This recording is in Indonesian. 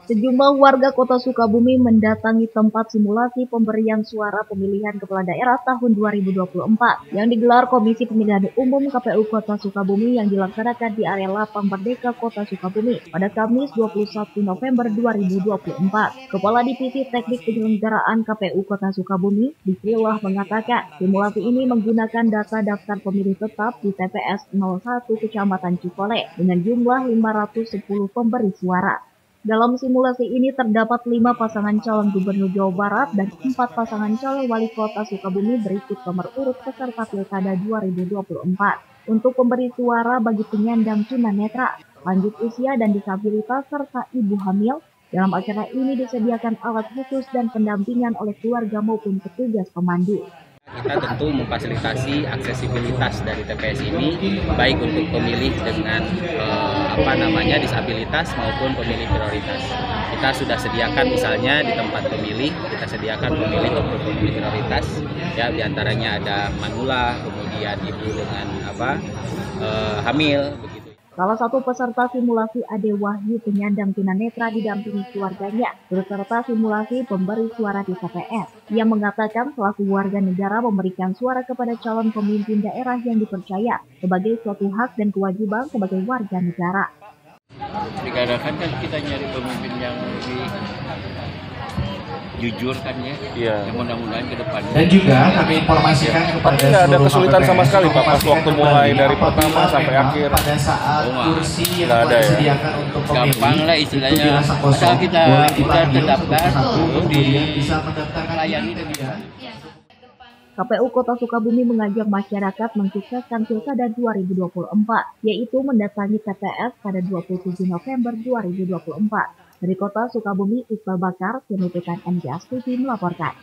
Sejumlah warga Kota Sukabumi mendatangi tempat simulasi pemberian suara pemilihan kepala daerah tahun 2024 yang digelar Komisi Pemilihan Umum KPU Kota Sukabumi yang dilaksanakan di area Lapang Merdeka Kota Sukabumi pada Kamis 21 November 2024. Kepala Divisi Teknik Penyelenggaraan KPU Kota Sukabumi, Bismillah, mengatakan simulasi ini menggunakan data daftar pemilih tetap di TPS 01 Kecamatan Cikole dengan jumlah 510 pemberi suara. Dalam simulasi ini terdapat 5 pasangan calon gubernur Jawa Barat dan 4 pasangan calon wali kota Sukabumi berikut nomor urut peserta Pilkada 2024 untuk pemberi suara bagi penyandang tunanetra, lanjut usia dan disabilitas serta ibu hamil. Dalam acara ini disediakan alat khusus dan pendampingan oleh keluarga maupun petugas pemandu. Kita tentu memfasilitasi aksesibilitas dari TPS ini baik untuk pemilih dengan disabilitas maupun pemilih prioritas. Kita sudah sediakan misalnya di tempat pemilih, kita sediakan pemilih untuk pemilih prioritas, ya diantaranya ada manula, kemudian ibu dengan hamil. Salah satu peserta simulasi Ade Wahyu penyandang tunanetra didampingi keluarganya berserta simulasi pemberi suara di TPS. Ia mengatakan selaku warga negara memberikan suara kepada calon pemimpin daerah yang dipercaya sebagai suatu hak dan kewajiban sebagai warga negara. Dikatakan kan kita nyari pemimpin yang lebih jujur kan ya, yang mudah-mudahan ke depan. Dan juga kami informasikan kepada nggak ada kesulitan sama sekali Pak pas waktu mulai dari pertama sampai akhir. Pada saat kursi yang ada disediakan untuk pemilih, gampang lah istilahnya, asal kita terdaftar bisa mendaftarkan layani dengan. KPU Kota Sukabumi mengajak masyarakat mensukseskan Pilkada 2024, yaitu mendatangi TPS pada 27 November 2024. Dari Kota Sukabumi, Iqbal Bakar, Tim Liputan MGS TV melaporkan.